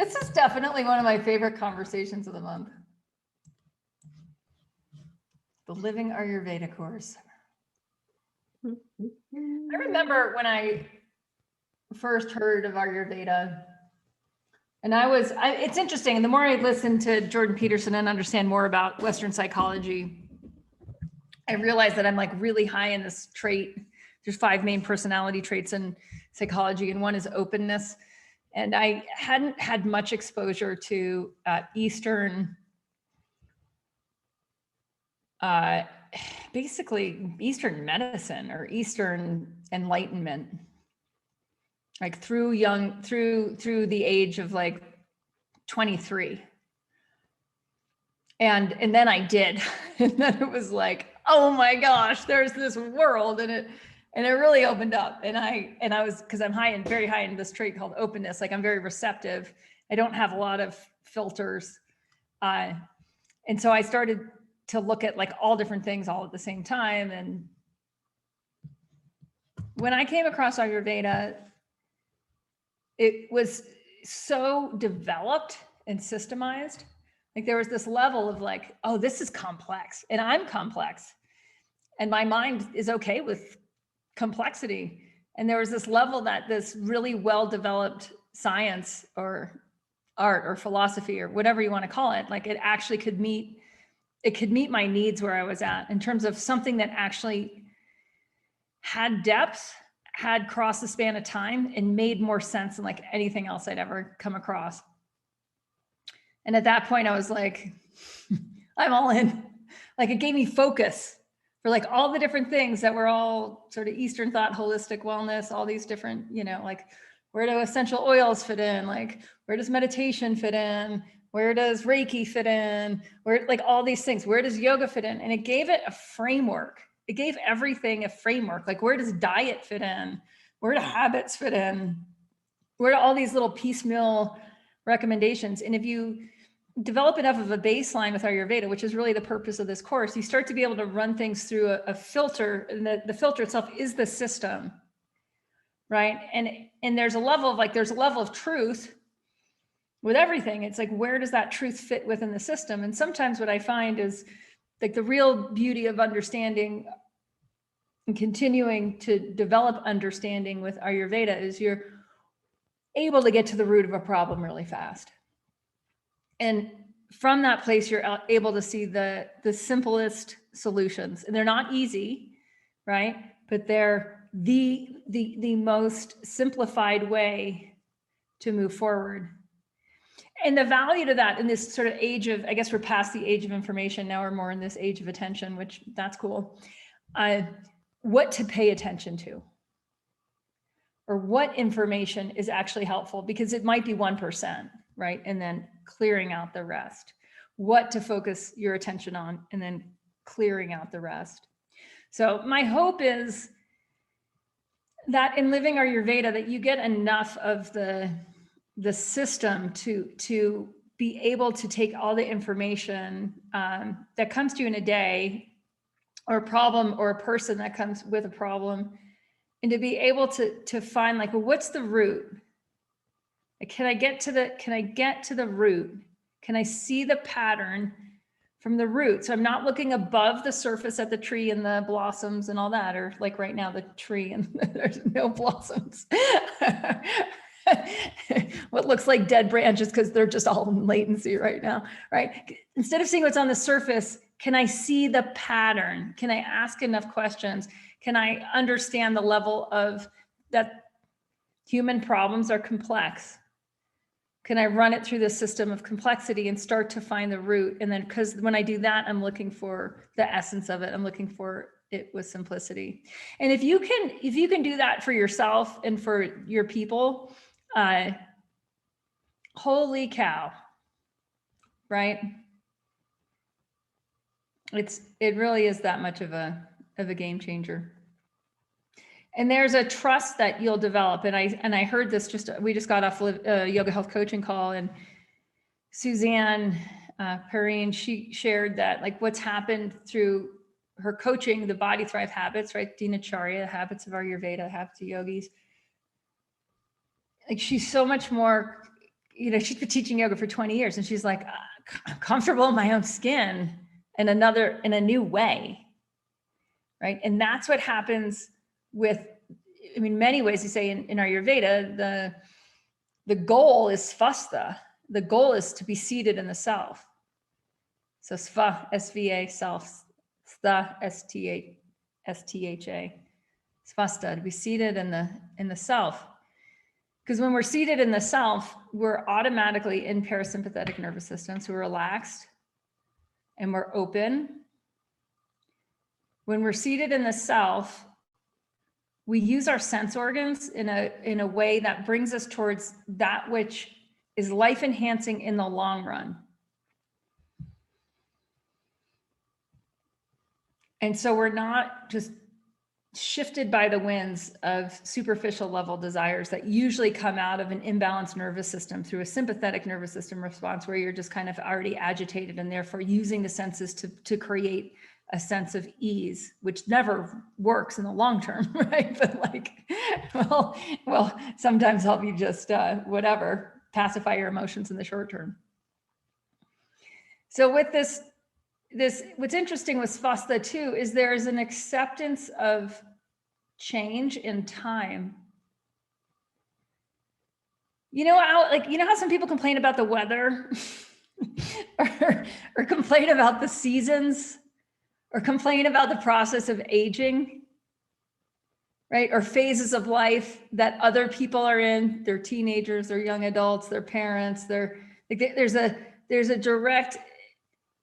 This is definitely one of my favorite conversations of the month. The Living Ayurveda course. I remember when I first heard of Ayurveda, and it's interesting. And the more I listen to Jordan Peterson and understand more about Western psychology, I realized that I'm like really high in this trait. There's 5 main personality traits in psychology, and one is openness. And I hadn't had much exposure to basically Eastern medicine or Eastern enlightenment, like through the age of like 23. And then I did, and then it was like, oh my gosh, there's this world, and it really opened up. And I was, because I'm very high in this trait called openness. Like I'm very receptive. I don't have a lot of filters. And so I started to look at like all different things all at the same time. And when I came across Ayurveda, it was so developed and systemized. Like there was this level of like, oh, this is complex, and I'm complex, and my mind is okay with complexity. And there was this level that this really well-developed science or art or philosophy or whatever you want to call it, like it actually could meet my needs where I was at in terms of something that actually had depth, had crossed the span of time, and made more sense than like anything else I'd ever come across. And at that point I was like, I'm all in. Like it gave me focus for like all the different things that were all sort of Eastern thought, holistic wellness, all these different, like where do essential oils fit in? Like where does meditation fit in? Where does Reiki fit in? Where, like all these things, where does yoga fit in? And it gave it a framework. It gave everything a framework. Like where does diet fit in? Where do habits fit in? Where do all these little piecemeal recommendations? And if you develop enough of a baseline with Ayurveda, which is really the purpose of this course, you start to be able to run things through a filter, and the filter itself is the system, right? And there's a level of truth with everything. It's like, where does that truth fit within the system? And sometimes what I find is like the real beauty of understanding and continuing to develop understanding with Ayurveda is you're able to get to the root of a problem really fast. And from that place, you're able to see the simplest solutions. And they're not easy, right? But they're the most simplified way to move forward. And the value to that in this sort of age of, I guess we're past the age of information. Now we're more in this age of attention, which that's cool. What to pay attention to, or what information is actually helpful, because it might be 1%, right? And then clearing out the rest. What to focus your attention on, and then clearing out the rest. So my hope is that in living Ayurveda, that you get enough of the system to be able to take all the information that comes to you in a day, or a problem, or a person that comes with a problem, and to be able to find like, well, what's the root? Like, can I get to the root? Can I see the pattern from the root? So I'm not looking above the surface at the tree and the blossoms and all that, or like right now, the tree and there's no blossoms. What looks like dead branches because they're just all in latency right now, right? Instead of seeing what's on the surface, can I see the pattern? Can I ask enough questions? Can I understand the level of that human problems are complex? Can I run it through the system of complexity and start to find the root? And then, because when I do that, I'm looking for the essence of it. I'm looking for it with simplicity. And if you can do that for yourself and for your people, holy cow, right? It really is that much of a game changer. And there's a trust that you'll develop. And I heard this we just got off a yoga health coaching call, and Suzanne Perrine, she shared that like what's happened through her coaching, the Body Thrive habits, right? Dinacharya, habits of Ayurveda, habits of yogis. Like she's so much more she's been teaching yoga for 20 years and she's like, I'm comfortable in my own skin in a new way. Right. And that's what happens with, many ways you say in Ayurveda, the goal is svastha. The goal is to be seated in the self. So sva, S-V-A, self, stha, S-T-H-A, svastha, to be seated in the self. Because when we're seated in the self, we're automatically in parasympathetic nervous system. So we're relaxed and we're open. When we're seated in the self, we use our sense organs in a way that brings us towards that which is life enhancing in the long run. And so we're not just shifted by the winds of superficial level desires that usually come out of an imbalanced nervous system through a sympathetic nervous system response, where you're just kind of already agitated and therefore using the senses to create a sense of ease, which never works in the long term, right? But well, sometimes help you just pacify your emotions in the short term. So with this, what's interesting with svastha too, is there is an acceptance of change in time. How some people complain about the weather or complain about the seasons, or complain about the process of aging, right? Or phases of life that other people are in. They're teenagers, they're young adults, they're parents, there's a direct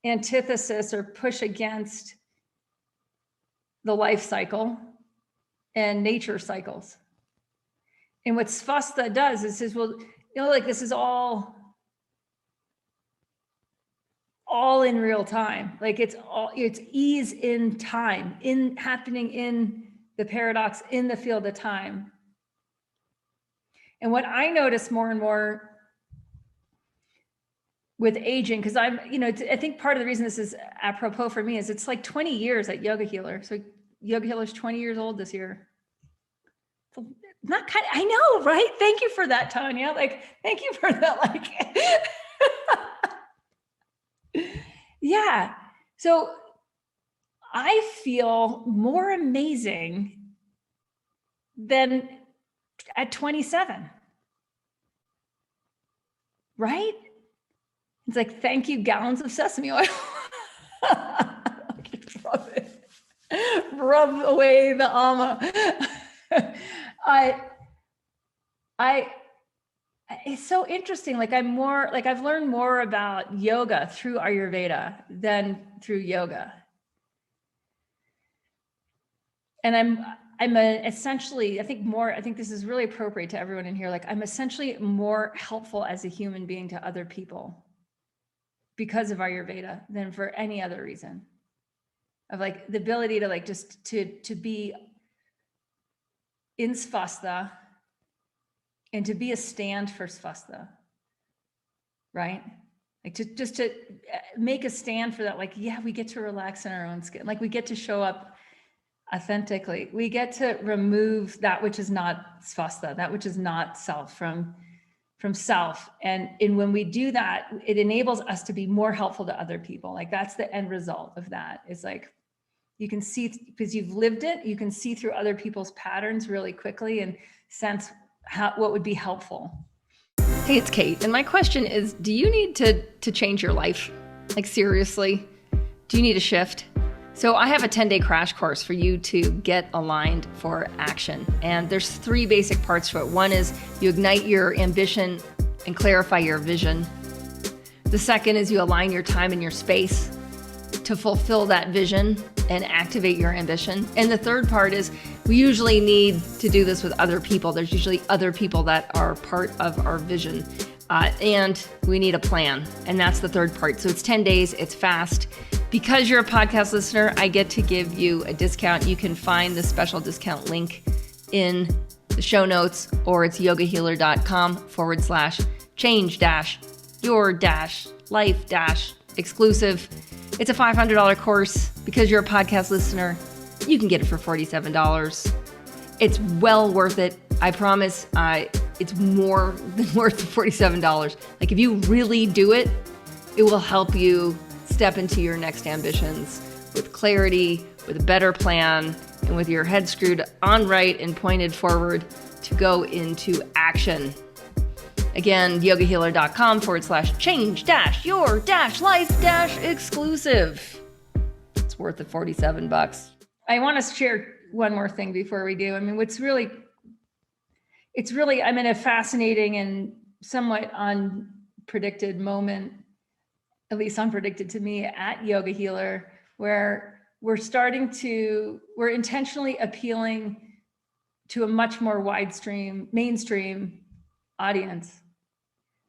antithesis or push against the life cycle and nature cycles. And what svastha does is says, well, this is all in real time. It's ease in time, happening in the paradox, in the field of time. And what I notice more and more with aging, because I think part of the reason this is apropos for me is it's like 20 years at Yogahealer. So Yogahealer's 20 years old this year. I know, right? Thank you for that, Tanya. Thank you for that. Yeah. So I feel more amazing than at 27. Right? It's like, thank you, gallons of sesame oil. Rub away the ama. It's so interesting. I've learned more about yoga through Ayurveda than through yoga. And I'm essentially, I think this is really appropriate to everyone in here. I'm essentially more helpful as a human being to other people because of Ayurveda than for any other reason. Of the ability to to be in svastha and to be a stand for svastha, right? To make a stand for that. We get to relax in our own skin. We get to show up authentically. We get to remove that which is not svastha, that which is not self from self. And when we do that, it enables us to be more helpful to other people. That's the end result of that. Is you can see, because you've lived it, you can see through other people's patterns really quickly and sense what would be helpful. Hey, it's Cate. And my question is, do you need to change your life? Seriously, do you need a shift? So I have a 10-day crash course for you to get aligned for action. And there's 3 basic parts to it. One is you ignite your ambition and clarify your vision. The second is you align your time and your space to fulfill that vision and activate your ambition. And the third part is we usually need to do this with other people. There's usually other people that are part of our vision. And we need a plan. And that's the third part. So it's 10 days, it's fast. Because you're a podcast listener, I get to give you a discount. You can find the special discount link in the show notes, or it's yogahealer.com/change-your-life-exclusive. It's a $500 course. Because you're a podcast listener, you can get it for $47. It's well worth it. I promise. it's more than worth the $47. Like if you really do it, it will help you step into your next ambitions with clarity, with a better plan, and with your head screwed on right and pointed forward to go into action. Again, yogahealer.com/change-your-life-exclusive. It's worth the $47. I want to share one more thing before we do. I mean, it's really, I'm in a fascinating and somewhat unpredicted moment, at least unpredicted to me, at Yogahealer, where we're intentionally appealing to a much more mainstream audience.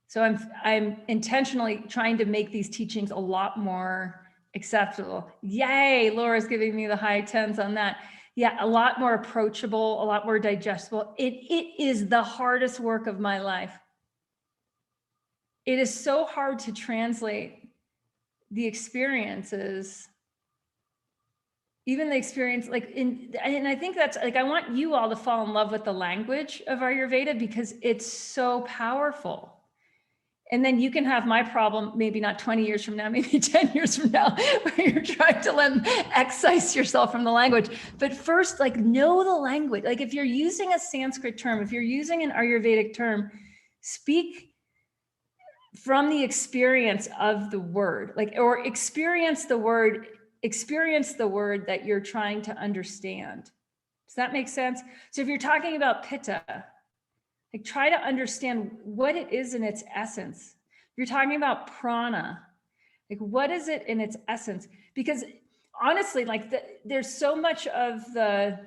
So I'm intentionally trying to make these teachings a lot more acceptable. Yay, Laura's giving me the high tens on that. Yeah, a lot more approachable, a lot more digestible. It is the hardest work of my life. It is so hard to translate the experiences, even the experience, and I think that's like, I want you all to fall in love with the language of Ayurveda because it's so powerful. And then you can have my problem, maybe not 20 years from now, maybe 10 years from now, where you're trying to excise yourself from the language. But first, know the language. Like if you're using a Sanskrit term, if you're using an Ayurvedic term, speak from the experience of the word, or experience the word that you're trying to understand. Does that make sense? So if you're talking about Pitta, try to understand what it is in its essence. If you're talking about prana, what is it in its essence? Because honestly, there's so much of the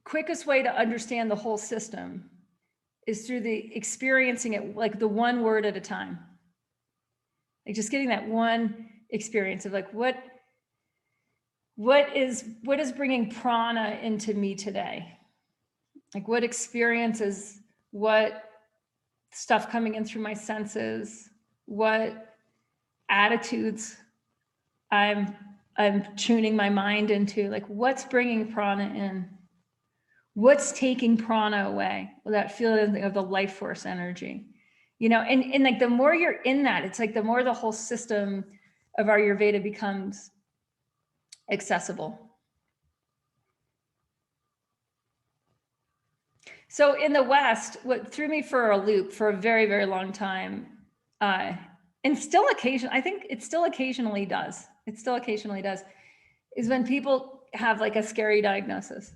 quickest way to understand the whole system is through the experiencing it, the one word at a time. Just getting that one experience of what is bringing prana into me today? What experiences, what stuff coming in through my senses, what attitudes I'm tuning my mind into, what's bringing prana in? What's taking prana away? Well, that feeling of the life force energy, and the more you're in that, it's the more the whole system of Ayurveda becomes accessible. So in the West, what threw me for a loop for a very, very long time, and still occasionally, I think it still occasionally does, is when people have a scary diagnosis.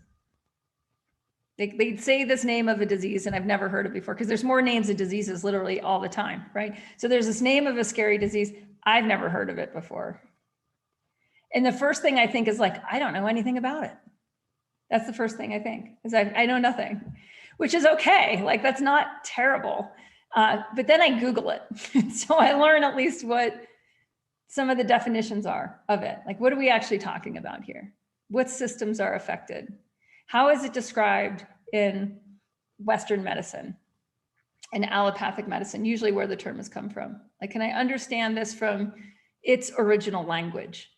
They'd say this name of a disease, and I've never heard it before, because there's more names of diseases literally all the time, right? So there's this name of a scary disease. I've never heard of it before. And the first thing I think is I don't know anything about it. That's the first thing I think, is I know nothing, which is okay. That's not terrible. But then I Google it. So I learn at least what some of the definitions are of it. What are we actually talking about here? What systems are affected? How is it described in Western medicine and allopathic medicine, usually where the term has come from? Can I understand this from its original language?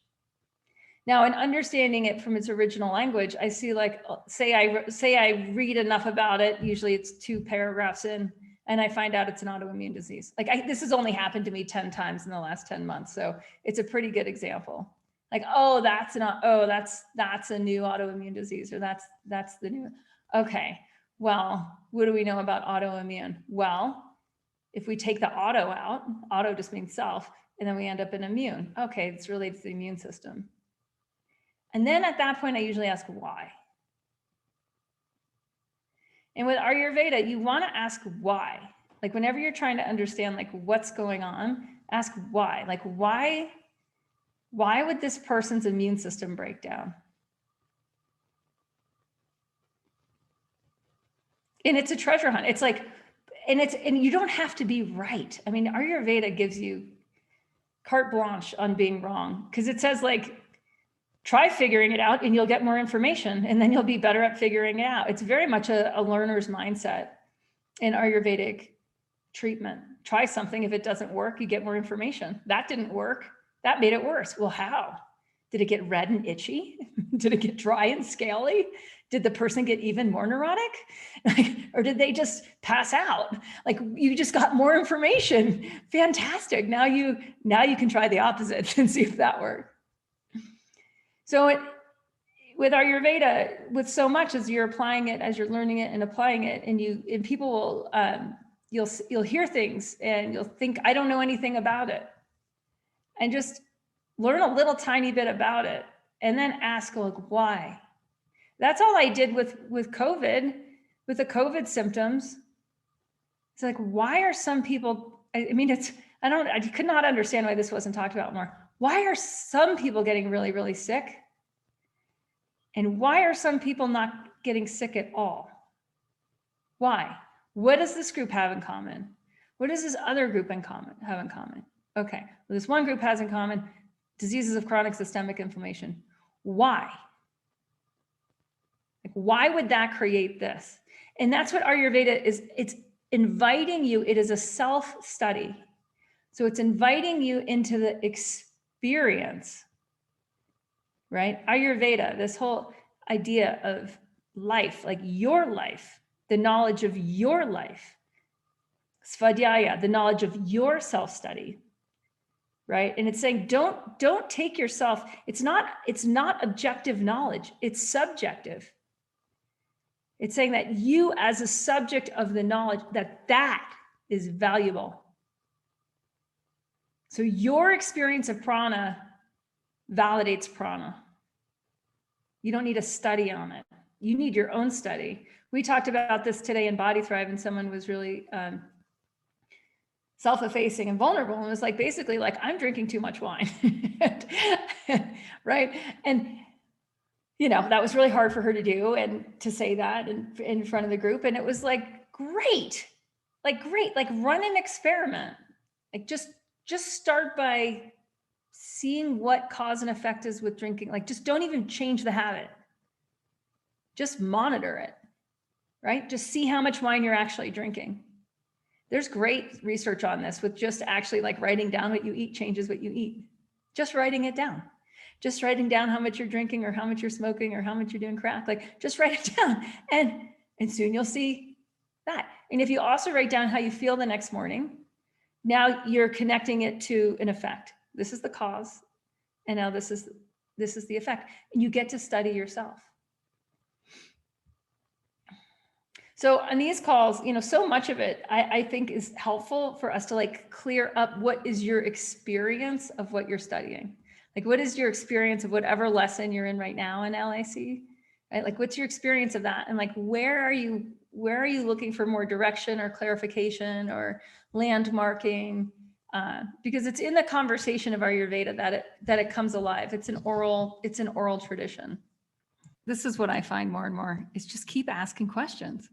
Now, in understanding it from its original language, I see say I read enough about it, usually it's 2 paragraphs in, and I find out it's an autoimmune disease. This has only happened to me 10 times in the last 10 months. So it's a pretty good example. That's a new autoimmune disease, or that's the new. Okay, well, what do we know about autoimmune? Well, if we take the auto out, auto just means self, and then we end up in immune. Okay, it's related to the immune system. And then at that point, I usually ask why. And with Ayurveda, you want to ask why. Whenever you're trying to understand what's going on, ask why. Why would this person's immune system break down? And it's a treasure hunt. It's and you don't have to be right. I mean, Ayurveda gives you carte blanche on being wrong, because it says try figuring it out and you'll get more information, and then you'll be better at figuring it out. It's very much a learner's mindset in Ayurvedic treatment. Try something. If it doesn't work, you get more information. That didn't work. That made it worse. Well, how? Did it get red and itchy? Did it get dry and scaly? Did the person get even more neurotic? Like, or did they just pass out? Like, you just got more information. Fantastic. Now you can try the opposite and see if that works. So with Ayurveda, with so much as you're applying it, as you're learning it and applying it, and people will, you'll hear things and you'll think, I don't know anything about it. And just learn a little tiny bit about it and then ask, like, why? That's all I did with COVID, with the COVID symptoms. It's like, why are some people, I could not understand why this wasn't talked about more. Why are some people getting really, really sick? And why are some people not getting sick at all? Why? What does this group have in common? What does this other group have in common? Okay, well, this one group has in common diseases of chronic systemic inflammation. Why? Like, why would that create this? And that's what Ayurveda is. It's inviting you. It is a self-study. So it's inviting you into the experience, right? Ayurveda, this whole idea of life, like your life, the knowledge of your life. Svadhyaya, the knowledge of your self-study, right? And it's saying, don't take yourself. It's not objective knowledge. It's subjective. It's saying that you, as a subject of the knowledge, that is valuable. So your experience of prana validates prana. You don't need a study on it. You need your own study. We talked about this today in Body Thrive, and someone was really self-effacing and vulnerable, and was like, basically, like, I'm drinking too much wine, right? And that was really hard for her to do and to say that in front of the group. And it was like, great, like run an experiment. Like, just start by seeing what cause and effect is with drinking. Like, just don't even change the habit. Just monitor it, right? Just see how much wine you're actually drinking. There's great research on this with just actually like writing down what you eat changes what you eat. Just writing it down. Just writing down how much you're drinking or how much you're smoking or how much you're doing crack. Like, just write it down and soon you'll see that. And if you also write down how you feel the next morning, now you're connecting it to an effect. This is the cause. And now this is the effect. And you get to study yourself. So on these calls, so much of it, I think is helpful for us to like clear up what is your experience of what you're studying. Like, what is your experience of whatever lesson you're in right now in LIC? Right? Like, what's your experience of that? And like, where are you looking for more direction or clarification or landmarking? Because it's in the conversation of Ayurveda that it comes alive. It's an oral tradition. This is what I find more and more is just keep asking questions.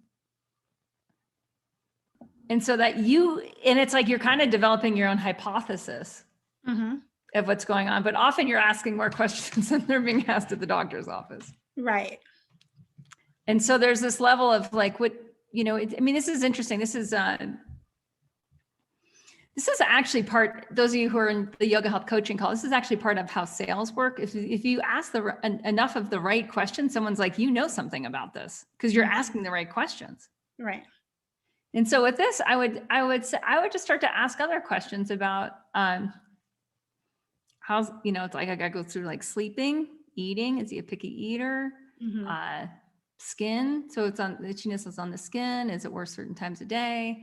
And so that and it's like you're kind of developing your own hypothesis of what's going on, but often you're asking more questions than they're being asked at the doctor's office. Right. And so there's this level of like, this is interesting. This is actually those of you who are in the yoga health coaching call, this is actually part of how sales work. If you ask enough of the right questions, someone's like, something about this because you're asking the right questions. Right. And so with this, I would just start to ask other questions about how's, it's like I gotta go through like sleeping, eating. Is he a picky eater? Skin. So it's on the itchiness is on the skin. Is it worse certain times of day?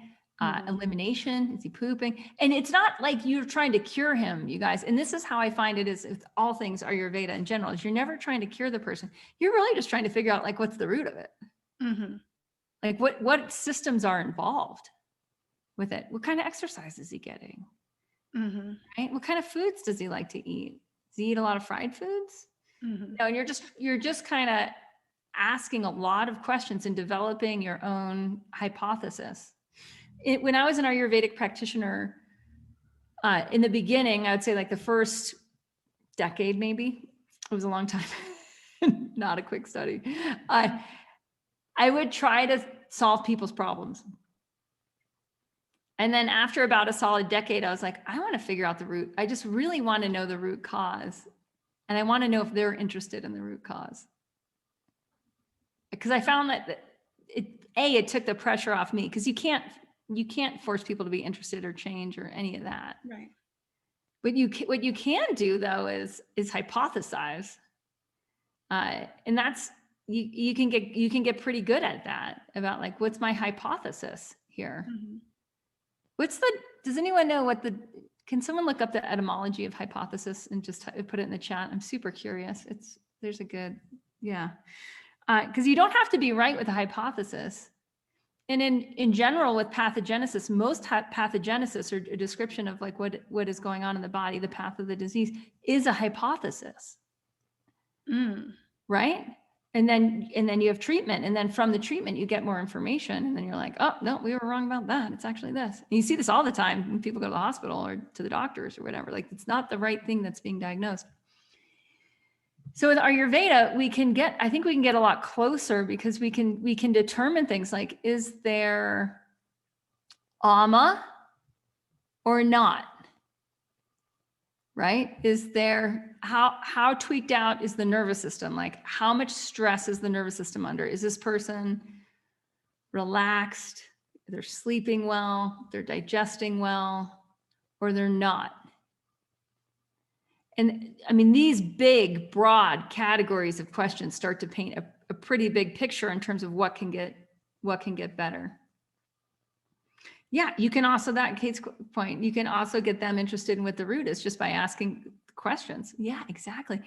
Elimination. Is he pooping? And it's not like you're trying to cure him, you guys. And this is how I find it is with all things Ayurveda in general, is you're never trying to cure the person. You're really just trying to figure out like, what's the root of it? Like what systems are involved with it? What kind of exercise is he getting? Right? What kind of foods does he like to eat? Does he eat a lot of fried foods? And you're just kind of asking a lot of questions and developing your own hypothesis. When I was an Ayurvedic practitioner, in the beginning, I would say like the first decade, maybe, it was a long time, not a quick study. I would try to solve people's problems. And then after about a solid decade, I was like, I want to figure out the root. I just really want to know the root cause. And I want to know if they're interested in the root cause. because I found that it took the pressure off me, because you can't force people to be interested or change or any of that. Right. What you can do though is hypothesize, and that's you can get pretty good at that, about like, what's my hypothesis here? Mhm. Does anyone know can someone look up the etymology of hypothesis and just put it in the chat? I'm super curious. There's a good, yeah. Because you don't have to be right with a hypothesis. And in general, with pathogenesis, most pathogenesis, or a description of like what is going on in the body, the path of the disease, is a hypothesis, right? And then you have treatment, and then from the treatment you get more information, and then you're like, oh no, we were wrong about that. It's actually this. And you see this all the time when people go to the hospital or to the doctors or whatever. Like, it's not the right thing that's being diagnosed. So with Ayurveda, I think we can get a lot closer, because we can determine things like, is there ama or not? Right? Is there, how tweaked out is the nervous system? Like, how much stress is the nervous system under? Is this person relaxed? They're sleeping well, they're digesting well, or they're not? And I mean, these big, broad categories of questions start to paint a pretty big picture in terms of what can get better. Yeah, you can also, that Cate's point, you can also get them interested in what the root is just by asking questions. Yeah, exactly.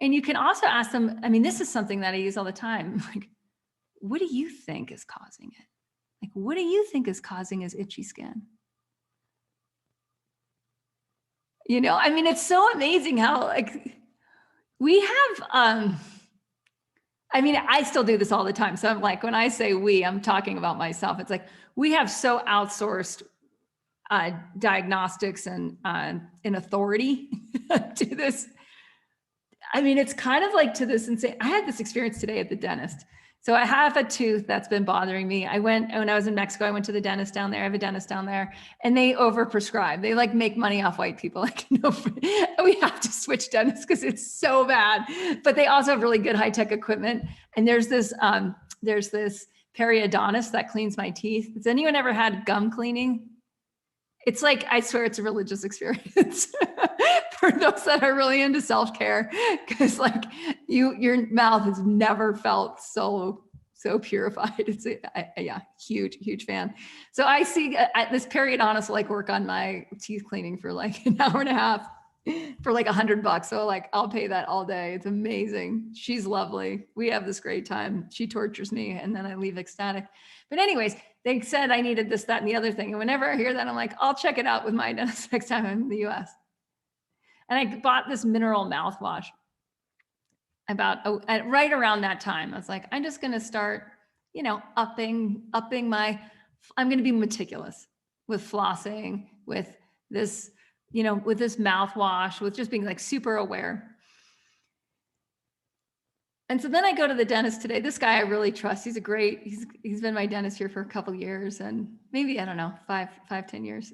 And you can also ask them, I mean, this is something that I use all the time. Like, what do you think is causing it? Like, what do you think is causing his itchy skin? You know, I mean, it's so amazing how, like, we have, I mean, I still do this all the time. So I'm like, when I say we, I'm talking about myself. It's like, we have so outsourced diagnostics and authority to this. I mean, it's kind of like to this insane. I had this experience today at the dentist. So I have a tooth that's been bothering me. When I was in Mexico, I went to the dentist down there. I have a dentist down there, and they overprescribe. They like make money off white people. Like, no, we have to switch dentists because it's so bad. But they also have really good high-tech equipment. And there's this periodontist that cleans my teeth. Has anyone ever had gum cleaning? It's like, I swear it's a religious experience for those that are really into self-care, because like your mouth has never felt so purified. It's yeah, huge fan. So I see this periodontist will like work on my teeth cleaning for like an hour and a half for like $100. So like, I'll pay that all day. It's amazing. She's lovely. We have this great time. She tortures me, and then I leave ecstatic. But anyways, they said I needed this, that, and the other thing. And whenever I hear that, I'm like, I'll check it out with my dentist next time I'm in the US. And I bought this mineral mouthwash right around that time. I was like, I'm just going to start, upping I'm going to be meticulous with flossing, with this, with this mouthwash, with just being like super aware. And so then I go to the dentist today. This guy I really trust. He's he's been my dentist here for a couple of years, and maybe, I don't know, 10 years.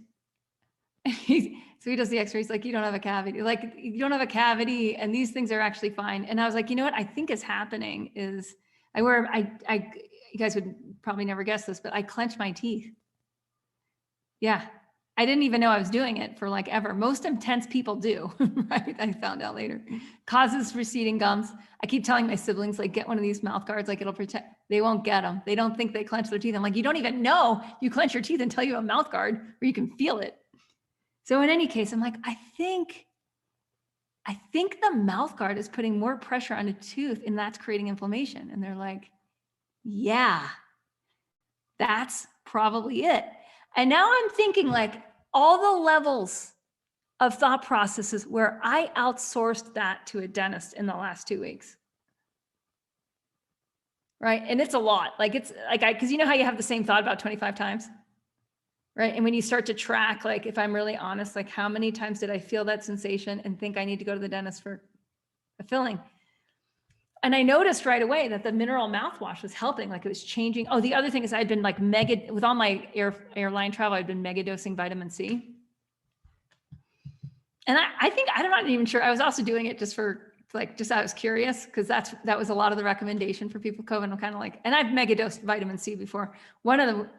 So he does the x-ray. He's like, you don't have a cavity. Like, you don't have a cavity, and these things are actually fine. And I was like, you know what I think is happening is you guys would probably never guess this, but I clench my teeth. Yeah. I didn't even know I was doing it for like ever. Most intense people do, right? I found out later. Causes receding gums. I keep telling my siblings, like, get one of these mouth guards, like it'll protect. They won't get them. They don't think they clench their teeth. I'm like, you don't even know you clench your teeth until you have a mouth guard where you can feel it. So in any case, I'm like, I think the mouth guard is putting more pressure on a tooth, and that's creating inflammation. And they're like, yeah, that's probably it. And now I'm thinking like all the levels of thought processes where I outsourced that to a dentist in the last 2 weeks. Right. And it's a lot. Like, it's like, because you know how you have the same thought about 25 times. Right. And when you start to track, like, if I'm really honest, like, how many times did I feel that sensation and think I need to go to the dentist for a filling? And I noticed right away that the mineral mouthwash was helping. Like, it was changing. Oh, the other thing is I'd been like with all my airline travel, I'd been mega dosing vitamin C. And I think, I'm not even sure. I was also doing it just for like, just, I was curious because that was a lot of the recommendation for people with COVID. I'm kind of like, and I've mega dosed vitamin C before. One of them,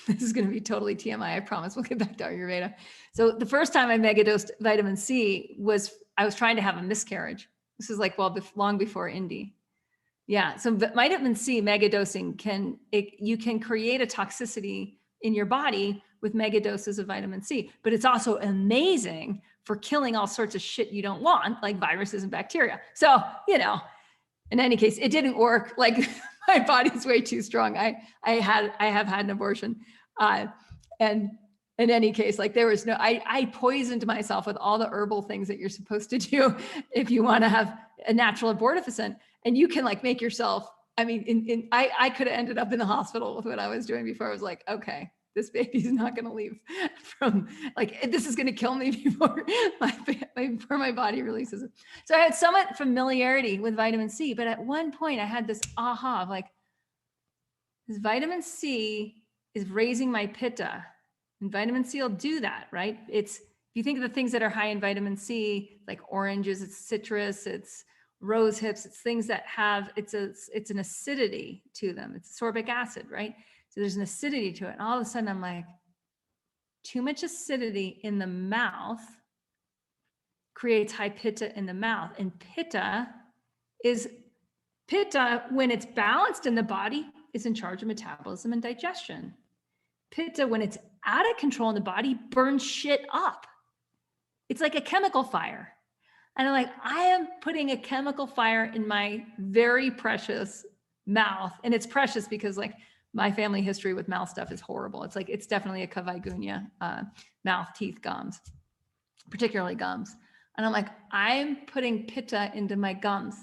this is going to be totally TMI, I promise. We'll get back to Ayurveda. So the first time I mega dosed vitamin C was, I was trying to have a miscarriage. This is like, well, long before Indy. Yeah. So vitamin C mega dosing you can create a toxicity in your body with mega doses of vitamin C, but it's also amazing for killing all sorts of shit you don't want, like viruses and bacteria. So, in any case, it didn't work. Like, my body's way too strong. I have had an abortion. And in any case, like, there was I poisoned myself with all the herbal things that you're supposed to do if you want to have a natural abortifacient. And you can, like, make yourself, I mean, I could have ended up in the hospital with what I was doing before. I was like, okay, this baby's not going to leave from, like, this is going to kill me before my body releases it. So I had somewhat familiarity with vitamin C, but at one point I had this aha of like, this vitamin C is raising my Pitta, and vitamin C will do that, right? If you think of the things that are high in vitamin C, like oranges, it's citrus, it's rose hips, it's things that have, it's an acidity to them. It's sorbic acid, right? So there's an acidity to it. And all of a sudden I'm like, too much acidity in the mouth creates high Pitta in the mouth. And Pitta, when it's balanced in the body, is in charge of metabolism and digestion. Pitta, when it's out of control in the body, burns shit up. It's like a chemical fire. And I'm like, I am putting a chemical fire in my very precious mouth. And it's precious because, like, my family history with mouth stuff is horrible. It's like, it's definitely a Kavaigunya, mouth, teeth, gums, particularly gums. And I'm like, I'm putting Pitta into my gums.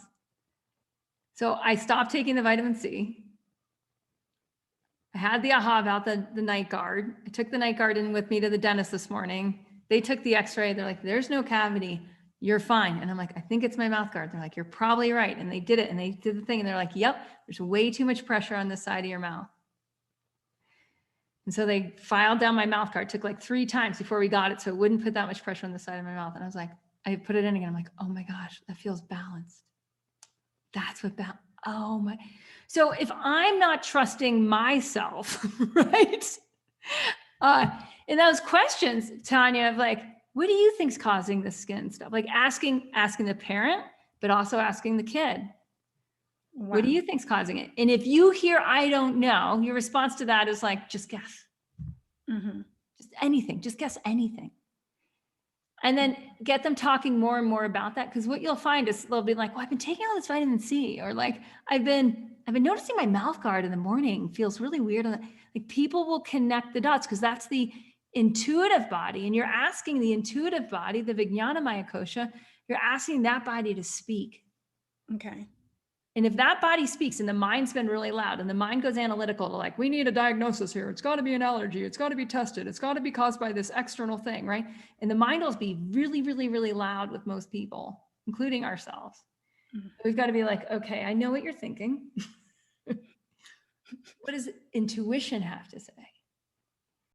So I stopped taking the vitamin C. I had the aha about the night guard. I took the night guard in with me to the dentist this morning. They took the x-ray. They're like, there's no cavity. You're fine. And I'm like, I think it's my mouth guard. They're like, you're probably right. And they did it, and they did the thing. And they're like, yep, there's way too much pressure on this side of your mouth. And so they filed down my mouth guard. It took like 3 times before we got it, so it wouldn't put that much pressure on the side of my mouth. And I was like, I put it in again. I'm like, oh my gosh, that feels balanced. That's what oh my. So if I'm not trusting myself, right? In those questions, Tanya, of like, what do you think's causing the skin stuff? Like asking the parent, but also asking the kid. Wow. What do you think's causing it? And if you hear, I don't know, your response to that is like, just guess. Mm-hmm. Just anything, just guess anything. And then get them talking more and more about that. Because what you'll find is they'll be like, well, I've been taking all this vitamin C, or like, I've been noticing my mouth guard in the morning feels really weird. Like, people will connect the dots because that's the intuitive body. And you're asking the intuitive body, the Vijnana Maya Kosha, you're asking that body to speak. Okay. And if that body speaks and the mind's been really loud and the mind goes analytical to like, we need a diagnosis here. It's got to be an allergy. It's got to be tested. It's got to be caused by this external thing, right? And the mind will be really, really, really loud with most people, including ourselves. Mm-hmm. We've got to be like, okay, I know what you're thinking. What does intuition have to say?